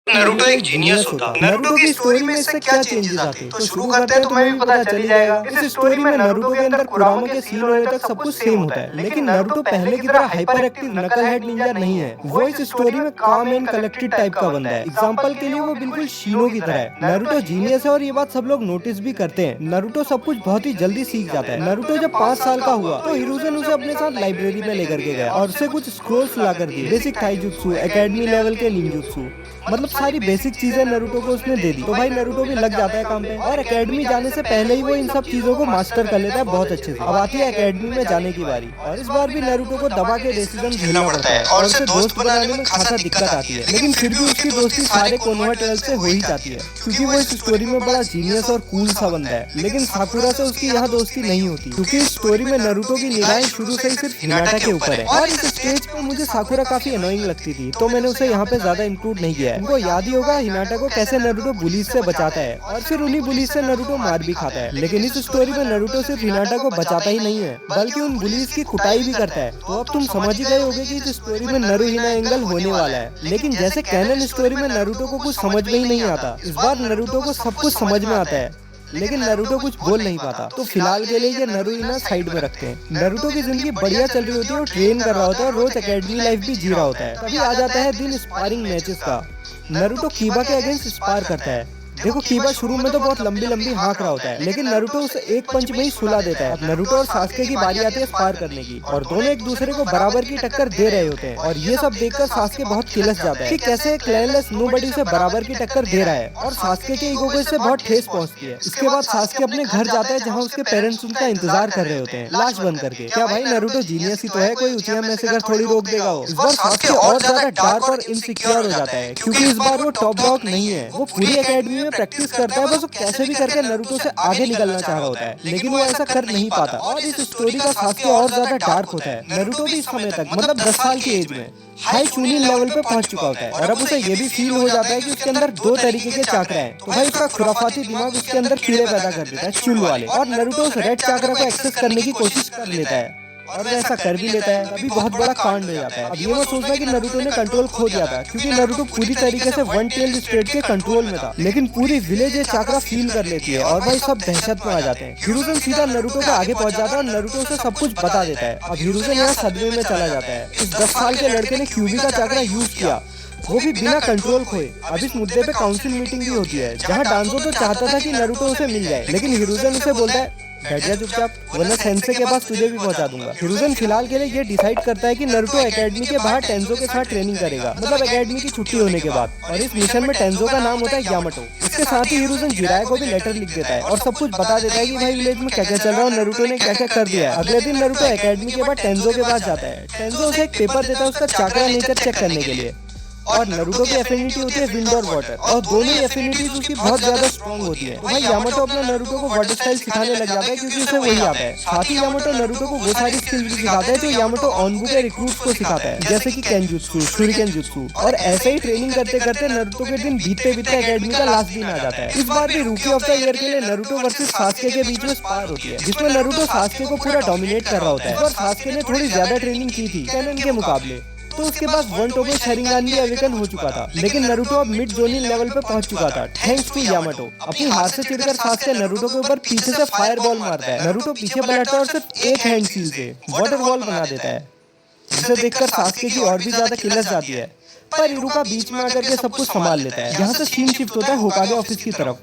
Naruto एक genius होता। Naruto की स्टोरी में इससे क्या चेंजेस आते? तो शुरू करते हैं, तुम्हें भी पता चल ही जाएगा। इस स्टोरी में नारुतो के अंदर कुरामा के सीन होने तक सब कुछ सेम होता है, लेकिन नारुतो पहले की तरह हाइपर एक्टिव नकल हेड निंजा नहीं है। वो इस स्टोरी में काम एंड कलेक्टेड टाइप का बंदा है। एग्जाम्पल के लिए वो बिल्कुल शीनो की तरह है। नारुतो जीनियस है और ये बात सब लोग नोटिस भी करते हैं। नारुतो सब कुछ बहुत ही जल्दी सीख जाता है। नारुतो जब 5 साल का हुआ तो हिरुzen उसे अपने साथ लाइब्रेरी में लेकर के गया और उसे कुछ स्क्रोल्स ला कर दिए। बेसिक टाइजुत्सु, एकेडमी लेवल के निंजुत्सु, मतलब सारी बेसिक चीजें नारुतो को उसने दे दी। तो भाई नारुतो भी लग जाता है काम पे और एकेडमी जाने से पहले ही वो इन सब चीजों को मास्टर कर लेता है बहुत अच्छे से। अब आती है एकेडमी में जाने की बारी और इस बार भी नारुतो को दबा के रेसिज्म झेलना पड़ता है और उसे दोस्त बनाने में खासा दिक्कत आती है, लेकिन फिर भी उसकी दोस्ती सारे कोनोहा ट्वेल्व से हो ही जाती है क्योंकि वो इस स्टोरी में बड़ा जीनियस और कूल सा बंदा है। लेकिन साकुरा से उसकी यहाँ दोस्ती नहीं होती क्योंकि इस स्टोरी में नारुतो की निगाहें शुरू से ही सिर्फ हिनाटा के ऊपर है और इस स्टेज पर मुझे साकुरा काफी अनोइंग लगती थी, तो मैंने उसे यहाँ पे ज्यादा इंक्लूड नहीं किया है। उनको याद ही होगा हिनाटा को कैसे नारुतो बुलीज से बचाता है और फिर उन्हीं बुलीज से नारुतो मार भी खाता है। लेकिन इस स्टोरी में नारुतो सिर्फ हिनाटा को बचाता ही नहीं है बल्कि उन बुलीज की कुटाई भी करता है। तो अब तुम समझ ही गए होगे कि इस स्टोरी में नारुहिना एंगल होने वाला है। लेकिन जैसे कैनन स्टोरी में नारुतो को कुछ समझ में ही नहीं आता, इस बार नारुतो को सब कुछ समझ में आता है लेकिन नारुतो कुछ बोल नहीं पाता। तो फिलहाल के लिए ये नारुहिना साइड में रखते हैं। नारुतो की जिंदगी बढ़िया चल रही होती है, वो ट्रेन कर रहा होता है और रोज एकेडमी लाइफ भी जी रहा होता है। तभी आ जाता है दिन स्पारिंग मैचेस का। नारुतो कीबा के अगेंस्ट स्पार करता है। देखो कीबा शुरू में तो बहुत लंबी लंबी हाँक रहा होता है लेकिन नारुतो उसे एक पंच में ही सुला देता है। अब नारुतो और सास्के की बारी आती है स्पार करने की और दोनों एक दूसरे को बराबर की टक्कर दे रहे होते हैं और ये सब देखकर सास्के बहुत किलस जाता है कि कैसे क्लैनलेस नोबडी से बराबर की टक्कर दे रहा है और सास्के के ईगो को इससे बहुत ठेस पहुंचती है। इसके बाद सास्के अपने घर जाता है जहाँ उसके पेरेंट्स उनका इंतजार कर रहे होते हैं लाश बन करके। क्या भाई नारुतो जीनियस ही तो है, कोई उचिया में से घर थोड़ी रोक देगा वो। इस बार सास्के और ज्यादा डार्क और इनसिक्योर हो जाता है क्योंकि इस बार वो टॉप डॉग नहीं है। वो पूरी एकेडमी में प्रैक्टिस करता है, बस वो कैसे भी करके नारुतो से आगे निकलना चाह रहा होता है लेकिन वो ऐसा कर नहीं पाता। और इस स्टोरी का सास्के और ज्यादा डार्क होता है। नारुतो भी इस समय तक मतलब 10 साल की एज में हाई चूनिन लेवल पे पहुंच चुका होता है और अब उसे ये भी फील हो जाता है कि उसके अंदर 2 तरीके के चाकरा हैं। तो भाई उसका खुराफाती दिमाग उसके अंदर कीड़े पैदा कर देता है चुल वाले और नारुतो उस रेड चाकरा को एक्सेस करने की कोशिश कर लेता है और ऐसा कर भी लेता है। अभी बहुत बड़ा कांड हो जाता है। अब ये मत सोचना कि नारुतो ने कंट्रोल खो दिया था क्योंकि नारुतो पूरी तरीके से वन टेल्ड स्टेट के कंट्रोल में था, लेकिन पूरी विलेज ये चाकरा फील कर लेती है और भाई सब दहशत में आ जाते हैं। हिरुzen सीधा नारुतो के आगे पहुंच जाता है और नारुतो उसे सब कुछ बता देता है। अब हिरुzen यहाँ सदमे में चला जाता है। इस 10 साल के लड़के ने क्यूबी का चाकरा यूज किया, वो भी बिना कंट्रोल खोए। अब इस मुद्दे पे काउंसिल मीटिंग भी होती है जहाँ डांजो तो चाहता था कि नारुतो उसे मिल जाए लेकिन हिरुzen उसे बोलता है बैठ जा चुपचाप वरना सेंसे के पास तुझे भी पहुंचा दूंगा। हिरुzen फिलहाल के लिए ये डिसाइड करता है कि नारुतो एकेडमी के बाहर टेंजो के साथ ट्रेनिंग करेगा, मतलब एकेडमी की छुट्टी होने के बाद। और इस मिशन में टेंजो का नाम होता है यामाटो। इसके साथ ही हिरुzen जिराय को भी लेटर लिख देता है और सब कुछ बता देता है कि भाई विलेज में क्या क्या चल रहा है और नारुतो ने क्या क्या कर दिया है। अगले दिन नारुतो एकेडमी के बाद टेंजो के पास जाता है। टेंजो उसे एक पेपर देता है उसका चाकरा नेचर चेक करने के लिए और नारुतो की एफिनिटी होती है विंड और वाटर और दोनों ही एफिनिटीज उसकी बहुत ज्यादा स्ट्रॉन्ग होती है। तो भाई यामाटो अपना नारुतो को वाटर स्टाइल सिखाने लग जाता है क्योंकि उसे वही आता है। साथ ही यामाटो नारुतो को वो सारी स्किल्स भी सिखाता है जो यामाटो ऑनबू के रिक्रूट्स को सिखाता है, जैसे कि केनजुत्सु, शूरिकेन जुत्सु। और ऐसे ही ट्रेनिंग करते करते नारुतो के दिन बीतते बीतते एकेडमी का लास्ट दिन आ जाता है। इस बार भी रूकी ऑफ द ईयर के लिए नारुतो वर्सेस सास्के के बीच में स्पार होती है जिसमें नारुतो सास्के को पूरा डोमिनेट कर रहा होता है। इस बार सास्के ने थोड़ी ज्यादा ट्रेनिंग की थी कैनन के मुकाबले, तो उसके पास वन टोबो शरिंगान भी अवेकन हो चुका था लेकिन नारुतो अब मिड जोनिन लेवल पे पहुंच चुका था थैंक्स टू यामाटो। अपनी हार से चिढ़कर सास्के नारुतो के ऊपर पीछे से फायर बॉल मारता है। नारुतो पीछे पलटता है और सिर्फ एक हैंड सील से वाटर बॉल बना देता है जिसे देखकर सास्के की और भी ज्यादा किलस जाती है, पर इरुका बीच में आकर के सब कुछ संभाल लेता है। यहाँ से सीन शिफ्ट होता है होकागे ऑफिस की तरफ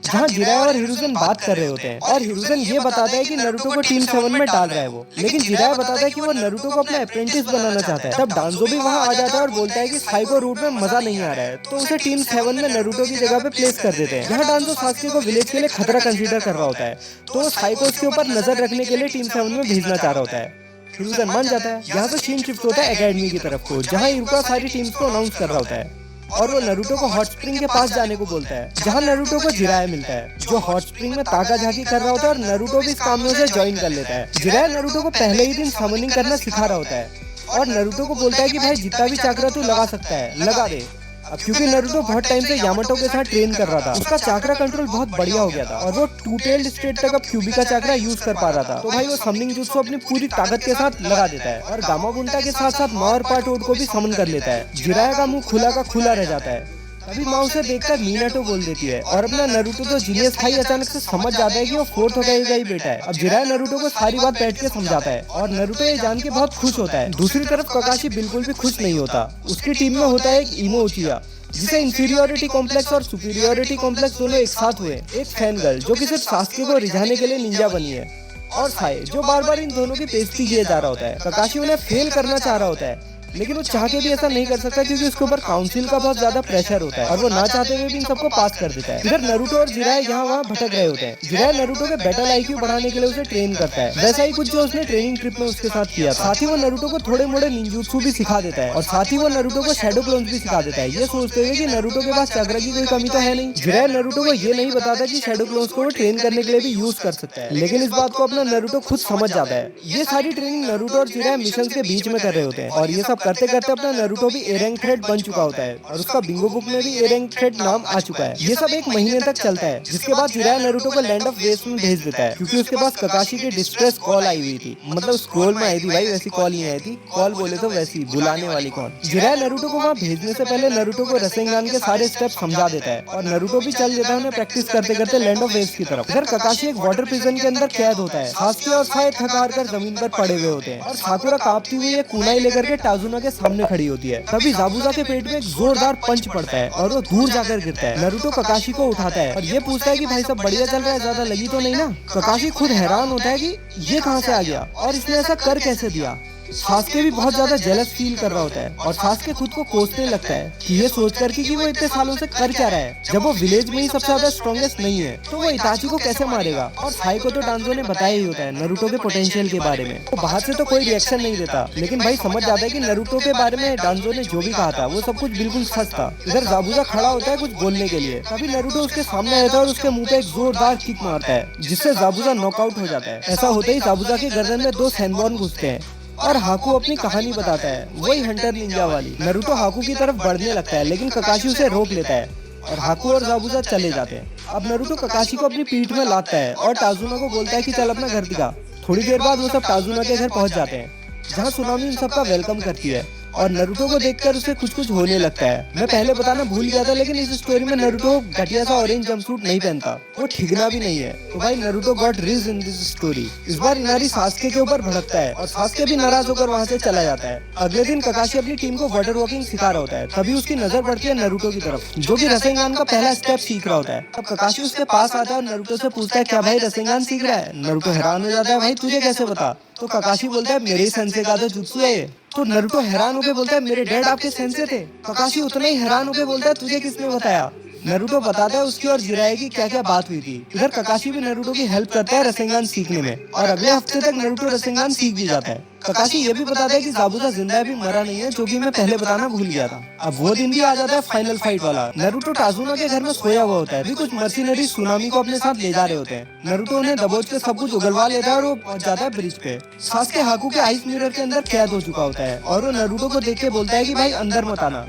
जहाँ जिराय और हिरुzen बात कर रहे होते हैं और हिरुzen ये बताता है कि नारुतो को टीम 7 में डाल रहा है वो, लेकिन जिराय बताता है कि वो नारुतो को अपना अप्रेंटिस बनाना चाहता है। तब डांजो भी वहाँ आ जाता है और बोलता है कि साइको रूट में मजा नहीं आ रहा है, तो उसे टीम 7 में नारुतो की जगह पे प्लेस कर देते हैं। यहाँ डांजो सास्के को विलेज के लिए खतरा कंसीडर कर रहा होता है, तो वो साइको के ऊपर नजर रखने के लिए टीम 7 में भेजना चाह रहा होता है। हिरुzen मान जाता है। यहाँ से सीन शिफ्ट होता है एकेडमी की तरफ को जहाँ इरुका सारी टीम्स को अनाउंस कर रहा होता है और वो नारुतो को हॉट स्प्रिंग के पास जाने को बोलता है जहाँ नारुतो को जिराय मिलता है जो हॉट स्प्रिंग में ताका झाकी कर रहा होता है और नारुतो भी इस काम में उसे ज्वाइन कर लेता है। जिराय नारुतो को पहले ही दिन समनिंग करना सिखा रहा होता है और नारुतो को बोलता है कि भाई जितना भी चाकरा तू लगा सकता है लगा दे। अब क्योंकि नारुतो बहुत टाइम से यामाटो के साथ ट्रेन कर रहा था, उसका चाकरा कंट्रोल बहुत बढ़िया हो गया था और वो टू टेल्ड स्टेट तक अब क्यूबी का चाकरा यूज कर पा रहा था। तो भाई वो समनिंग जुत्सु अपनी पूरी ताकत के साथ लगा देता है और गामा बुंटा के साथ साथ मावर पार्ट को भी समन कर लेता है। जिराया का मुंह खुला का खुला रह जाता है तभी माँ उसे देखकर मीनाटो बोल देती है और अपना नारुतो तो जीनियस भाई अचानक से समझ जाता है कि वो फोर्थ होकागे का ही बेटा है। अब जिराया नारुतो को सारी बात बैठ के समझाता है और नारुतो ये जान के बहुत खुश होता है। दूसरी तरफ ककाशी बिल्कुल भी खुश नहीं होता। उसकी टीम में होता है एक इमो उचिया, जिसे इंफीरियोरिटी कॉम्प्लेक्स और सुपीरियोरिटी कॉम्प्लेक्स दोनों एक साथ हुए। एक फैन गर्ल जो कि सिर्फ सास्के को रिझाने के लिए निंजा बनी है, और साए जो बार बार इन दोनों की बेइज्जती किए जा रहा होता है। ककाशी उन्हें फेल करना चाह रहा होता है, लेकिन वो चाह के भी ऐसा नहीं कर सकता क्योंकि उसके ऊपर काउंसिल का बहुत ज्यादा प्रेशर होता है और वो ना चाहते हुए भी इन सबको पास कर देता है। इधर नारुतो और जिराया यहाँ वहाँ भटक रहे होते हैं। जिराया नारुतो के बैटल आईक्यू बढ़ाने के लिए उसे ट्रेन करता है, वैसा ही कुछ जो उसने ट्रेनिंग ट्रिप में उसके साथ किया। साथ ही वो नारुतो को थोड़े मोड़े निंजुत्सु भी सिखा देता है और साथ ही वो नारुतो को शैडो क्लोन्स भी सिखा देता है, ये सोचते हुए कि नारुतो के पास चक्र की कोई कमी तो है नहीं। जिराया नारुतो को ये नहीं बताता कि शैडो क्लोन्स को वो ट्रेन करने के लिए भी यूज कर सकता है, लेकिन इस बात को अपना नारुतो खुद समझ जाता है। ये सारी ट्रेनिंग नारुतो और जिराया मिशन के बीच में कर रहे होते हैं और ये सब करते करते अपना नारुतो भी ए रैंक थ्रेड बन चुका होता है और उसका बिंगो बुक में भी ए रैंक थ्रेड नाम आ चुका है। ये सब 1 महीने तक चलता है, जिसके बाद जिराया नारुतो को लैंड ऑफ वेस्ट में भेज देता है क्योंकि उसके पास ककाशी की डिस्ट्रेस कॉल आई हुई थी। मतलब स्क्रोल में आई थी भाई, वैसी कॉल नहीं आई थी। कॉल बोले तो वैसी बुलाने वाली कॉल। जिराया नारुतो को वहाँ भेजने से पहले नारुतो को रसेंगान के सारे स्टेप समझा देता है और नारुतो भी चल देता है उन्हें प्रैक्टिस करते करते लैंड ऑफ वेस्ट की तरफ। इधर ककाशी एक वाटर प्रिजन के अंदर कैद होता है। सास्के और साए थक हार कर जमीन पर पड़े हुए होते हैं और साकुरा कांपती हुई एक कुनाई लेकर के टाजुना के सामने खड़ी होती है। तभी जाबुजा के पेट में एक जोरदार पंच पड़ता है और वो दूर जाकर गिरता है। नारुतो ककाशी को उठाता है और ये पूछता है कि भाई सब बढ़िया चल रहा है, ज्यादा लगी तो नहीं ना। ककाशी खुद हैरान होता है कि ये कहाँ से आ गया और इसने ऐसा कर कैसे दिया। सास्के भी बहुत ज्यादा जेलस फील कर रहा होता है और सास्के खुद को कोसने लगता है कि ये सोच कर कि वो इतने सालों से कर क्या रहा है। जब वो विलेज में ही सबसे ज्यादा स्ट्रॉन्गेस्ट नहीं है तो वो इताची को कैसे मारेगा। और साई को तो डांजो ने बताया ही होता है नारुतो के पोटेंशियल के बारे में। वो बाहर से तो कोई रिएक्शन नहीं देता, लेकिन भाई समझ जाता है कि नारुतो के बारे में डांजो ने जो भी कहा था वो सब कुछ बिल्कुल सच था। इधर जाबुजा खड़ा होता है कुछ बोलने के लिए, तभी नारुतो उसके सामने आता है और उसके मुंह पे एक जोरदार किक मारता है जिससे जाबुजा नॉकआउट हो जाता है। ऐसा होते ही जाबुजा के गर्दन में 2 सैनबॉर्न घुसते हैं और हाकू अपनी कहानी बताता है, वही हंटर निंजा वाली। नारुतो हाकू की तरफ बढ़ने लगता है लेकिन ककाशी उसे रोक लेता है और हाकू और जाबुजा चले जाते हैं। अब नारुतो ककाशी को अपनी पीठ में लाता है और टाजुना को बोलता है कि चल अपना घर दिखा। थोड़ी देर बाद वो सब टाजुना के घर पहुंच जाते हैं जहाँ सुनामी उन सबका वेलकम करती है और नारुतो को देखकर उसे कुछ कुछ होने लगता है। मैं पहले बताना भूल गया था, लेकिन इस स्टोरी में नारुतो घटिया सा ऑरेंज जंपसूट नहीं पहनता, वो ठिगना भी नहीं है। तो भाई Naruto got ridge in this story. इस बार इनारी सास्के के ऊपर भड़कता है और सास्के भी नाराज होकर वहाँ से चला जाता है। अगले दिन ककाशी अपनी टीम को वाटर वॉकिंग सिखा रहा होता है, तभी उसकी नजर पड़ती है नारुतो की तरफ जो कि रसेंगान का पहला स्टेप सीख रहा होता है। तब ककाशी उसके पास आता है और नारुतो से पूछता है क्या भाई रसेंगान सीख रहा है। नारुतो हैरान हो जाता है, भाई तुझे कैसे पता। तो ककाशी बोलता है मेरे सेंसे का तो जुत्सु है। तो नारुतो हैरान होकर बोलता है मेरे डैड आपके सेंसे थे। ककाशी उतना ही हैरान होकर बोलता है तुझे किसने बताया। नारुतो बताता है उसकी और जिराया की क्या क्या बात हुई थी। इधर ककाशी भी नारुतो की हेल्प करता है रसेंगान सीखने में और अगले हफ्ते तक नारुतो रसेंगान सीख भी जाता है। ककाशी ये भी बताता है कि जाबुजा जिंदा भी मरा नहीं है, जो कि मैं पहले बताना भूल गया था। अब वो दिन भी आ जाता है फाइनल फाइट वाला। नारुतो टाजुना के घर में सोया हुआ होता है, भी कुछ मर्सिनरी सुनामी को अपने साथ ले जा रहे होते हैं। नारुतो उन्हें दबोच के सब कुछ उगलवा लेता है और वो पहुंच जाता है ब्रिज पे। सास्के हाकू के आइस मिरर के अंदर कैद हो चुका होता है और वो नारुतो को देख के बोलता है कि भाई अंदर मत आना,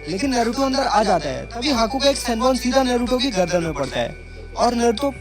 लेकिन नारुतो अंदर आ जाता है। तभी हाकू का एक सैनबॉर्न सीधा नारुतो की गर्दन में पड़ता है और नारुतो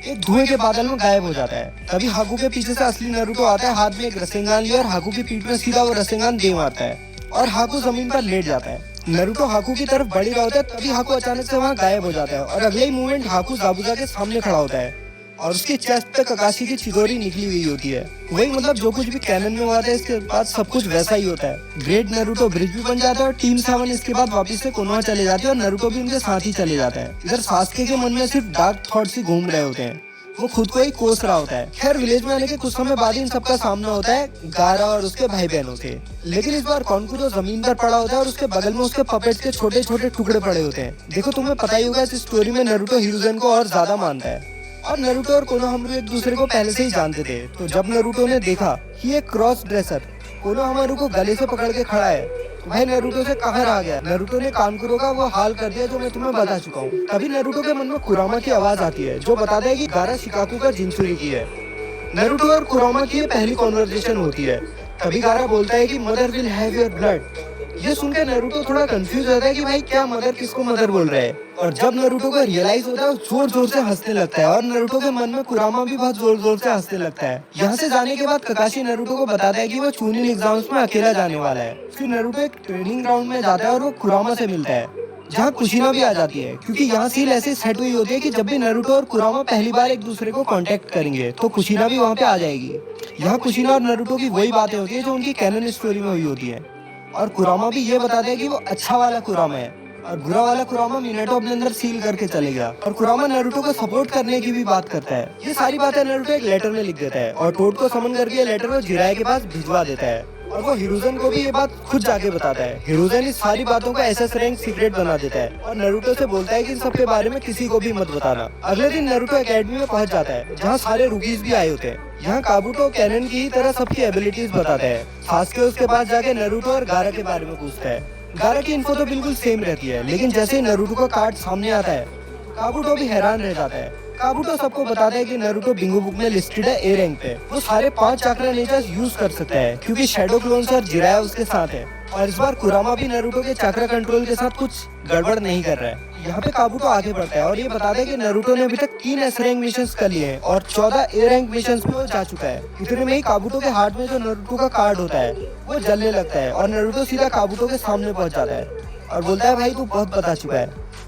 एक धुएं के बादल में गायब हो जाता है। तभी हाकू के पीछे से असली नारुतो आता है, हाथ में एक रसेंगान लिया और हाकू की पीठ में सीधा वो रसेंगान दे मारता है और हाकू जमीन पर लेट जाता है। नारुतो हाकू की तरफ बढ़ रहा होता है, तभी हाकू अचानक से वहाँ गायब हो जाता है और अगले ही मूवमेंट हाकू जाबुजा के सामने खड़ा होता है और उसकी चेस्ट पे ककाशी की चिदोरी निकली हुई होती है। वही मतलब जो कुछ भी कैनन में हुआ था इसके बाद सब कुछ वैसा ही होता है। ग्रेट नारुतो ब्रिज भी बन जाता है और टीम 7 इसके बाद वापस से कोनोहा चले जाते हैं और नारुतो भी उनके साथ ही चले जाता है। इधर सास्के के मन में सिर्फ डार्क थॉट्स ही घूम रहे होते हैं, वो खुद को ही कोस रहा होता है। खैर विलेज में आने के कुछ समय बाद इन सबका सामना होता है गारा और उसके भाई बहनों से, लेकिन इस बार कानकुरो जमीन पर पड़ा होता है और उसके बगल में उसके पपेट्स के छोटे छोटे टुकड़े पड़े होते हैं। देखो तुम्हें पता ही होगा इस स्टोरी में नारुतो हिरुज़ेन को और ज्यादा मानता है और नारुतो और कोनोहामारू एक दूसरे को पहले से ही जानते थे। तो जब नारुतो ने देखा कि एक क्रॉस ड्रेसर कोनोहामारू को गले से पकड़ के खड़ा है, भाई नारुतो से कहाँ रह गया। नारुतो ने कानकुरो का वो हाल कर दिया जो मैं तुम्हें बता चुका हूँ। तभी नारुतो के मन में कुरामा की आवाज आती है जो बताता है कि गारा शिकाकू का जिंचुरी की है। नारुतो और कुरामा की पहली कॉन्वर्सेशन होती है। तभी गारा बोलता है कि mother will have your blood. ये सुनकर नरूटो थोड़ा कंफ्यूज होता है कि भाई क्या मदर किसको मदर बोल रहा है। और जब नरूटो को रियलाइज होता है वो जोर जोर से हंसने लगता है और नरूटो के मन में कुरामा भी बहुत जोर जोर से हंसने लगता है। यहाँ से जाने के बाद ककाशी नरूटो को बताता है कि वो चूनिन एग्जाम्स में अकेला जाने वाला है। फिर नरूटो एक ट्रेनिंग ग्राउंड में जाता है और वो कुरामा से मिलता है, जहाँ कुशिना भी आ जाती है, क्योंकि यहाँ सील ऐसे सेट हुई होती है कि जब भी नरूटो और कुरामा पहली बार एक दूसरे को कांटेक्ट करेंगे तो कुशिना भी वहाँ पे आ जाएगी। यहाँ कुशिना और नरूटो की वही बातें होती है जो उनकी कैनन स्टोरी में हुई होती है। और कुरामा भी ये बताते हैं कि वो अच्छा वाला कुरामा है और बुरा वाला कुरामा मिनेटो अपने अंदर सील करके चले गया। और कुरामा नरूटो को सपोर्ट करने की भी बात करता है। ये सारी बातें नरूटो एक लेटर में लिख देता है और टोड को समन करके ये लेटर वो जिराए के पास भिजवा देता है और वो हिरुज़न को भी ये बात खुद जाके बताता है। हिरुज़न इस सारी बातों का एसएस रैंक सीक्रेट बना देता है और नरूटो से बोलता है कि इन सब के बारे में किसी को भी मत बताना। अगले दिन नरूटो एकेडमी में पहुंच जाता है, जहां सारे रूकीज भी आए होते हैं। यहाँ काबुटो कैनन की ही तरह सबकी एबिलिटीज बताता है। सास्के उसके पास जाके नरूटो और गारा के बारे में पूछता है। गारा की इन्फो तो बिल्कुल सेम रहती है, लेकिन जैसे ही नरूटो का कार्ड सामने आता है काबुटो भी हैरान रह जाता है। काबुटो सबको बताता है कि नरूटो बिंगो बुक में लिस्टेड है ए रैंक पे। वो सारे 5 चाक्रा नेचर्स यूज कर सकता है क्योंकि शैडो क्लोन्स और जिराया उसके साथ है। और इस बार कुरामा भी नरूटो के चाक्रा कंट्रोल के साथ कुछ गड़बड़ नहीं कर रहा है। यहाँ पे काबुटो आगे बढ़ता है और ये बताता है कि नरूटो ने अभी तक 3 एस रैंक मिशंस कर लिए हैं और 14 ए रैंक मिशंस में वो जा चुका है। इतने में ही काबुटो के हाथ में जो नरूटो का कार्ड होता है वो जलने लगता है और नरूटो सीधा काबुटो के सामने पहुंच जाता है और बोलता है भाई तू बहुत बता चुका है।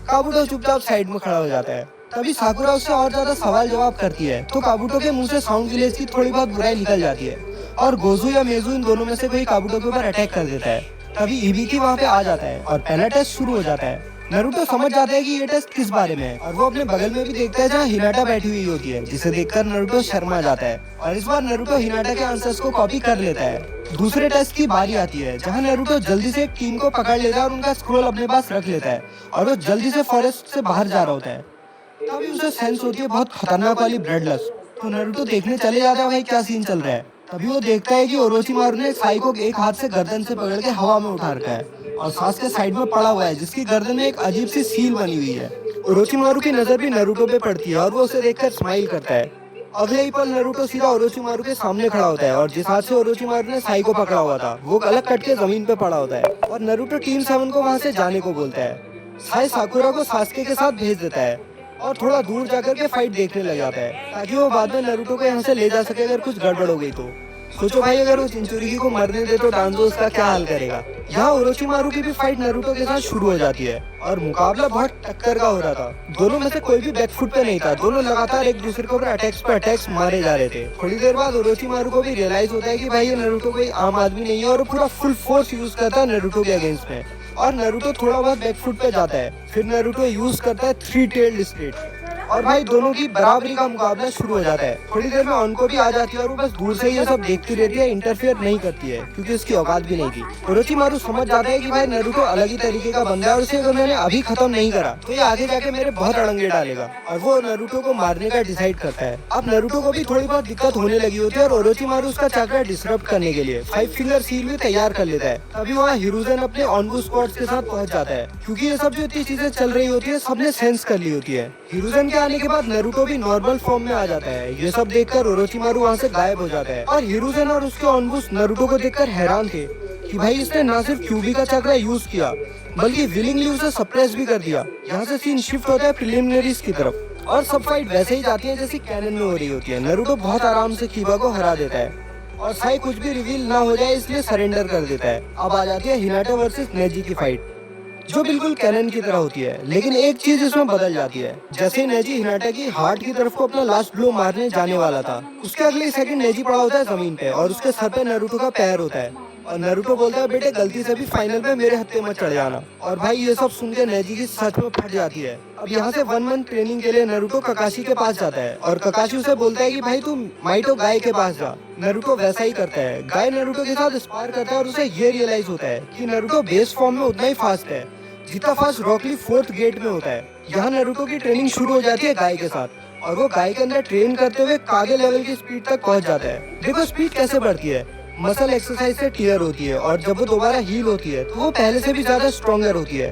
काबुटो चुपचाप साइड में खड़ा हो जाता है। तभी साकुरा उससे और ज्यादा सवाल जवाब करती है तो काबुटो के मुंह से साउंड विलेज की थोड़ी बहुत बुराई निकल जाती है और गोजू या मेजू इन दोनों में से कोई काबुटो के ऊपर अटैक कर देता है। तभी इबिकी वहाँ पे आ जाता है और पहला टेस्ट शुरू हो जाता है। नरूटो समझ जाता है कि ये टेस्ट किस बारे में है और वो अपने बगल में भी देखता है जहाँ हिनाटा बैठी हुई होती है, जिसे देखकर नरूटो शर्मा जाता है और इस बार नरूटो हिनाटा के आंसर्स को कॉपी कर लेता है। दूसरे टेस्ट की बारी आती है जहाँ नरूटो जल्दी से एक टीम को पकड़ लेता है और उनका स्क्रोल अपने पास रख लेता है और वो जल्दी से फॉरेस्ट से बाहर जा रहा होता है। तभी उसे सेंस होती है बहुत खतरनाक वाली ब्लड लस्ट, तो नरूटो देखने चले जाता है भाई क्या सीन चल रहा है। तभी वो देखता है कि ओरोचिमारू ने साई को एक हाथ से गर्दन से पकड़ के हवा में उठा रखा है और सांस के साइड में पड़ा हुआ है, जिसकी गर्दन में एक अजीब सी सील बनी हुई है। ओरोचिमारू की नजर भी नरूटो पे पड़ती है और वो उसे देखकर स्माइल करता है। अगले ही पल नरूटो सीधा ओरोचिमारू के सामने खड़ा होता है और जिस हाथ से ओरोचिमारू ने साई को पकड़ा हुआ था वो अलग कट के जमीन पे पड़ा होता है और नरूटो टीम 7 को वहाँ से जाने को बोलता है। साई साकुरा को सास्के के साथ भेज देता है और थोड़ा दूर जाकर के फाइट देखने लग जाता है ताकि वो बाद में नरूटो को यहाँ से ले जा सके अगर कुछ गड़बड़ हो गई तो। सोचो भाई अगर वो चिंचुरिकी को मरने दे तो डांजो उसका क्या हाल करेगा। यहाँ ओरोचिमारू की भी फाइट नरूटो के साथ शुरू हो जाती है और मुकाबला बहुत टक्कर का हो रहा था। दोनों में से कोई भी बैकफुट पे नहीं था, दोनों लगातार एक दूसरे के ऊपर अटैक्स पे अटैक्स मारे जा रहे थे। थोड़ी देर बाद ओरोचिमारू को भी रियलाइज होता है कि भाई ये नरूटो कोई आम आदमी नहीं है और पूरा फुल फोर्स यूज करता है नरूटो के अगेंस्ट में और नरूटो थोड़ा बहुत बैकफुट पे जाता है। फिर नरूटो यूज करता है 3 टेल्ड स्ट्रेट और भाई दोनों की बराबरी का मुकाबला शुरू हो जाता है। थोड़ी देर में ऑनको भी आ जाती है और वो बस दूर से ये सब देखती रहती है, इंटरफेयर नहीं करती है क्योंकि उसकी औकात भी नहीं थी। ओरोचिमारू समझ जाता है कि भाई नरूटो अलग ही तरीके का बंदा है और उसे अगर मैंने अभी खत्म नहीं करा तो ये आगे जाके मेरे बहुत अड़ंगे डालेगा और वो नरूटो को मारने का डिसाइड करता है। अब नरूटो को भी थोड़ी बहुत दिक्कत होने लगी होती है और ओरोचिमारू उसका चाक्रा डिसरप्ट करने के लिए 5 फिंगर सील भी तैयार कर लेता है। तभी वहाँ हिरुज़न अपने ऑनबू स्क्वाड्स के साथ पहुंच जाता है क्योंकि ये सब जो इतनी चीजें चल रही होती है सबने सेंस कर ली होती है। हिरुज़न के आने के बाद नरूटो भी नॉर्मल फॉर्म में आ जाता है। ये सब देखकर ओरोचिमारू वहाँ से गायब हो जाता है और हिरुज़न और उसके ऑनबूस नरूटो को देखकर हैरान थे कि भाई इसने ना सिर्फ क्यूबी का चक्रा यूज किया बल्कि विलिंगली उसे सप्रेस भी कर दिया। यहाँ से सीन शिफ्ट होता है प्रिलिमिनरीज की तरफ और सब फाइट वैसे ही जाती है जैसी कैनन में हो रही होती है। नरूटो बहुत आराम से कीबा को हरा देता है और साई कुछ भी रिवील ना हो जाए इसलिए सरेंडर कर देता है। अब आ जाती है हिनाटा वर्सेस नेजी की फाइट जो बिल्कुल कैनन की तरह होती है, लेकिन एक चीज इसमें बदल जाती है। जैसे नेजी हिनाटा की हार्ट की तरफ को अपना लास्ट ब्लो मारने जाने वाला था उसके अगले सेकंड नेजी पड़ा होता है जमीन पे और उसके सर पे नरूटो का पैर होता है और नरूटो बोलता है बेटे गलती से भी फाइनल में मेरे हत्थे मत चढ़ जाना। और भाई ये सब सुन के नेजी की सच में फट जाती है। अब यहाँ से 1 मंथ ट्रेनिंग के लिए नरूटो ककाशी के पास जाता है और ककाशी उसे बोलता है कि भाई तू माइटो गाय के पास जा। नरूटो वैसा ही करता है। गाय नरूटो के साथ स्पार करता है और उसे ये रियलाइज होता है कि नरूटो बेस फॉर्म में उतना ही फास्ट है जितना फास्ट रॉकली 4th गेट में होता है। यहाँ नरूटो की ट्रेनिंग शुरू हो जाती है गाय के साथ और वो गाय के अंदर ट्रेन करते हुए कागे लेवल की स्पीड तक पहुंच जाता है। देखो स्पीड कैसे बढ़ती है, मसल एक्सरसाइज से टीयर होती है और जब वो दोबारा हील होती है तो वो पहले से भी ज्यादा स्ट्रॉन्गर होती है।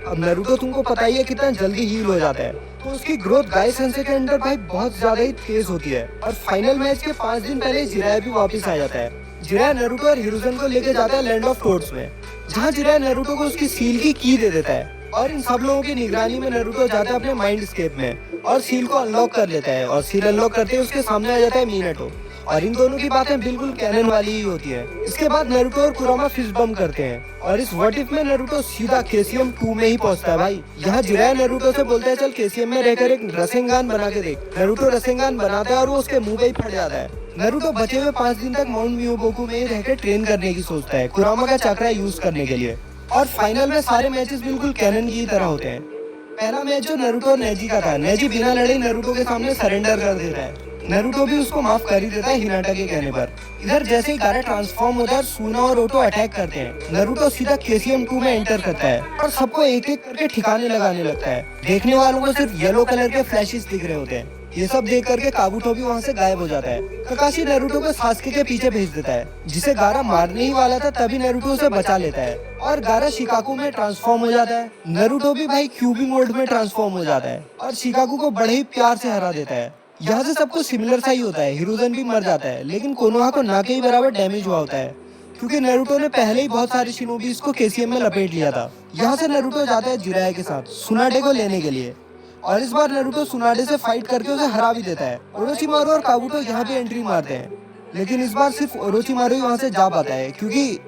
अब नरूटो तुमको पता ही है कितना जल्दी हील हो जाता है, तो उसकी ग्रोथ गाय सेंसे के अंदर भाई बहुत ज्यादा ही तेज होती है। और फाइनल मैच के 5 दिन पहले जिराया भी वापस आ जाता है जिराया नारुतो और हिरुzen को लेके जाता है लैंड ऑफ टोड्स में, जहाँ जिराया नारुतो को उसकी सील की दे देता है और इन सब लोगों की निगरानी में नारुतो जाता है अपने माइंड स्केप में और सील को अनलॉक कर लेता है और सील अनलॉक करते ही उसके सामने आ जाता है मिनाटो और इन दोनों की बातें बिल्कुल कैनन वाली ही होती है। इसके बाद नारुतो और कुरामा फिस्ट बम करते हैं और इस व्हाट इफ में नारुतो सीधा केसीएम 2 में ही पहुंचता है भाई। यहाँ जिराया नारुतो से बोलता है चल केसीएम में रहकर एक रसेंगान बना के देख। नारुतो रसेंगान बनाता है और वो उसके मुंह पे ही फट जाता है। नारुतो बचे हुए 5 दिन तक माउंट मियोबोकू में ही रहकर ट्रेन करने की सोचता है कुरामा का चक्रा यूज करने के लिए और फाइनल में सारे मैचेस बिल्कुल कैनन की तरह होते हैं। पहला मैच जो नारुतो और नेजी का था, नेजी बिना लड़े नारुतो के सामने सरेंडर कर देता है। नारुतो भी उसको माफ कर ही देता है हिनाटा के कहने पर। इधर जैसे ही गारा ट्रांसफॉर्म होता है सुना और ओटो अटैक करते हैं। नारुतो सीधा केसीएम 2 में एंटर करता है और सबको एक एक करके ठिकाने लगाने लगता है। देखने वालों को सिर्फ येलो कलर के फ्लैशेस दिख रहे होते हैं। ये सब देख करके काबुटो भी वहाँ से गायब हो जाता है। ककाशी नारुतो को सास्के के पीछे भेज देता है, जिसे गारा मारने ही वाला था तभी नारुतो उसे बचा लेता है और गारा शिकाकू में ट्रांसफॉर्म हो जाता है। नारुतो भी भाई क्यूबी मोड में ट्रांसफॉर्म हो जाता है और शिकाकू को बड़े ही प्यार से हरा देता है। यहाँ से सब कुछ सिमिलर सा ही होता है। हिरुzen भी मर जाता है लेकिन कोनोहा को ना के ही बराबर डैमेज हुआ होता है क्योंकि नारुतो ने पहले ही बहुत सारे शिनोबीज को केसीएम में लपेट लिया था। यहाँ से नारुतो जाता है जिराया के साथ सुनाडे को लेने के लिए और इस बार नारुतो सुनाडे से फाइट करके उसे हरा भी देता है। ओरोचिमारू और काबुटो यहाँ पे एंट्री मारते हैं लेकिन इस बार सिर्फ ओरोचिमारू ही वहाँ से जा पाता है क्योंकि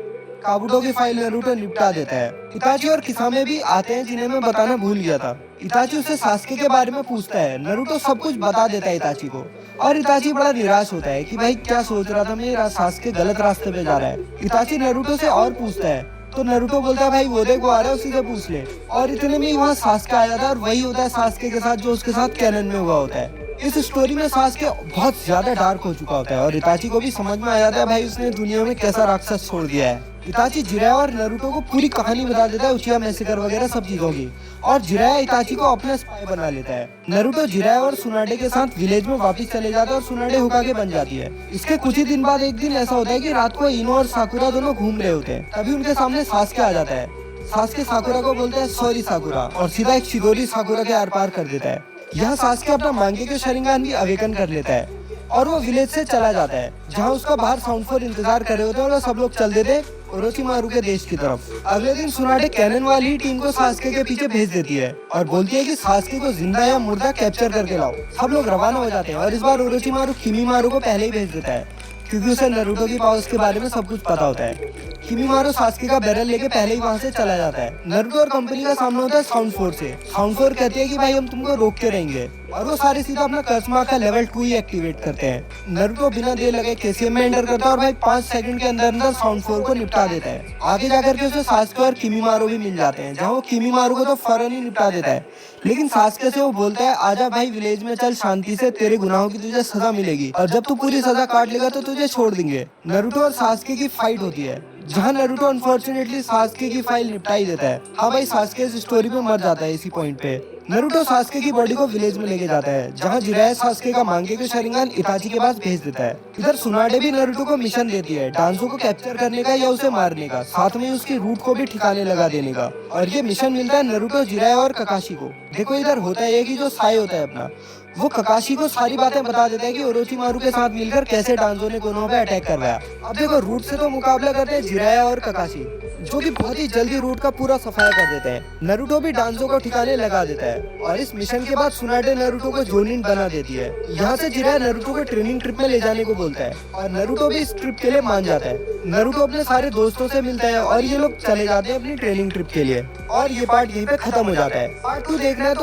काबुटो की फाइल नारुतो निपटा देता है। इताची और किसामे भी आते हैं जिन्हें मैं बताना भूल गया था। इताची उससे सास्के के बारे में पूछता है। नारुतो सब कुछ बता देता है इताची को और इताची बड़ा निराश होता है कि भाई क्या सोच रहा था मैं, सास्के गलत रास्ते पे जा रहा है। इताची नारुतो से और पूछता है तो नारुतो बोलता है भाई वो देखो आ रहा है, उसी से पूछ ले। और इतने में ही वहाँ सास्के आ जाता है और वही होता है सास्के के साथ जो उसके साथ कैनन में हुआ होता है। इस स्टोरी में सास्के बहुत ज्यादा डार्क हो चुका होता है और इताची को भी समझ में आ जाता है भाई उसने दुनिया में कैसा राक्षस छोड़ दिया है। इताची जिराया और नारुतो को पूरी कहानी बता देता है उचिहा मैसेकर वगैरह सब चीजों की और जिराया इताची को अपना स्पाई बना लेता है। नारुतो जिराया और सुनाडे के साथ विलेज में वापस चले जाता है और सुनाडे होकागे बन जाती है। इसके कुछ ही दिन बाद एक दिन ऐसा होता है कि रात को इनो और साकुरा दोनों घूम रहे होते हैं, तभी उनके सामने सास्के आ जाता है। सास्के साकुरा को बोलता है सॉरी साकुरा और सीधा एक शिदोरी साकुरा के आर पार कर देता है। यहाँ सास्के अपना मांगे के शरिंगान भी अवेकन कर लेता है और वो विलेज से चला जाता है जहाँ उसका बाहर साउंड फोर इंतजार कर रहे होते हैं और सब लोग चल देते ओरोचिमारू के देश की तरफ। अगले दिन सुनाडे कैनन वाली टीम को सास्के के पीछे भेज देती है और बोलती है कि सास्के को जिंदा या मुर्दा कैप्चर करके लाओ। सब लोग रवाना हो जाते हैं और इस बार ओरोचिमारू किमीमारू को पहले ही भेज देता है क्योंकि उसे नारुतो की पावर्स के बारे में सब कुछ पता होता है। किमीमारू सास्के का बैरल लेके पहले ही वहाँ से चला जाता है। नारुतो और कंपनी का सामना होता है साउंड फोर से। साउंड फोर कहते हैं कि भाई हम तुमको रोक के रहेंगे और वो सारे सीधा अपना कर्समा का लेवल 2 ही एक्टिवेट करते हैं। नारुतो बिना देर लगे केसीएम में एंटर करता है और भाई 5 सेकंड के अंदर अंदर साउंड फोर को निपटा देता है। आगे जाकर के उसे सास्के और किमीमारू भी मिल जाते हैं जहाँ वो किमीमारू को तो फौरन ही निपटा देता है लेकिन सास्के से वो बोलता है आजा भाई विलेज में चल, शांति से तेरे गुनाहों की तुझे सजा मिलेगी और जब तू पूरी सजा काट लेगा तो तुझे छोड़ देंगे। नारुतो और सास्के की फाइट होती है जहाँ नारुतो अनफॉर्चुनेटली सास्के की फाइल निपटा ही देता है। हाँ भाई सास्के इस स्टोरी में मर जाता है इसी पॉइंट पे। नारुतो सास्के की बॉडी को विलेज में लेके जाता है जहाँ जिराया सास्के का मांगे के शरिंगान इताची के पास भेज देता है। इधर सुनाडे भी नारुतो को मिशन देती है डांसो को कैप्चर करने का या उसे मारने का, साथ में उसकी रूट को भी ठिकाने लगा देने का और ये मिशन मिलता है नारुतो, जिराया और ककाशी को। देखो इधर होता है कि जो साई होता है अपना, वो ककाशी को सारी बातें बता देता है कि ओरोचिमारू के साथ मिलकर कैसे डांजो ने कोनोहा पे अटैक करवाया। अब देखो रूट से तो मुकाबला करते हैं जिराया और ककाशी जो कि बहुत ही जल्दी रूट का पूरा सफाया कर देते हैं। नारुतो भी डांजो को ठिकाने लगा देता है और इस मिशन के बाद सुनाडे नारुतो को जोनिन बना देती है। यहाँ से जिराया नारुतो को ट्रेनिंग ट्रिप में ले जाने को बोलता है और नारुतो भी इस ट्रिप के लिए मान जाता है। नारुतो अपने सारे दोस्तों से मिलता है और ये लोग चले जाते हैं अपनी ट्रेनिंग ट्रिप के लिए और ये पार्ट यहीं पे खत्म हो जाता है। पार्ट 2 देखना है तो